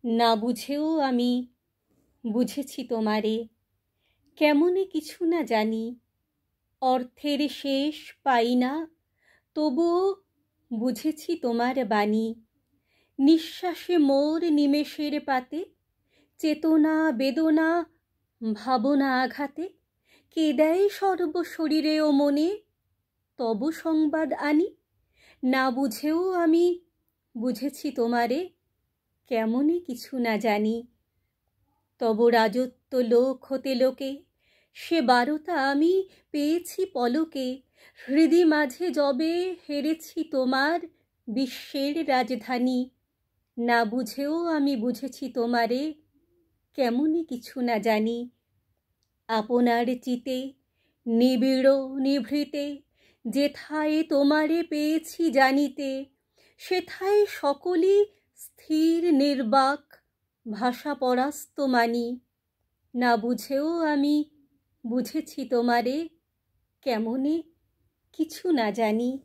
না বুঝেও আমি বুঝেছি তোমারে, কেমনে কিছু না জানি। অর্থের শেষ পাই না, তবুও বুঝেছি তোমার বাণী। নিঃশ্বাসে মোর নিমেষের পাতে, চেতনা বেদনা ভাবনা আঘাতে, কে দেয় সর্বশরীরে ও মনে তব সংবাদ আনি। না বুঝেও আমি বুঝেছি তোমারে, কেমনে কিছু না জানি। তব রাজত্ব লোক হতে লোকে, সে বারতা আমি পেয়েছি পলকে। হৃদি মাঝে যবে হেরেছি তোমার বিশ্বের রাজধানী। না বুঝেও আমি বুঝেছি তোমারে, কেমনে কিছু না জানি। আপনার চিতে নিবিড় নিভৃতে, যেথায় তোমারে পেয়েছি জানিতে, সেথায় সকলই স্থির নির্বাক, ভাষা পরাস্ত মানি। না বুঝেও আমি বুঝেছি তোমারে, কেমনে কিছু না জানি।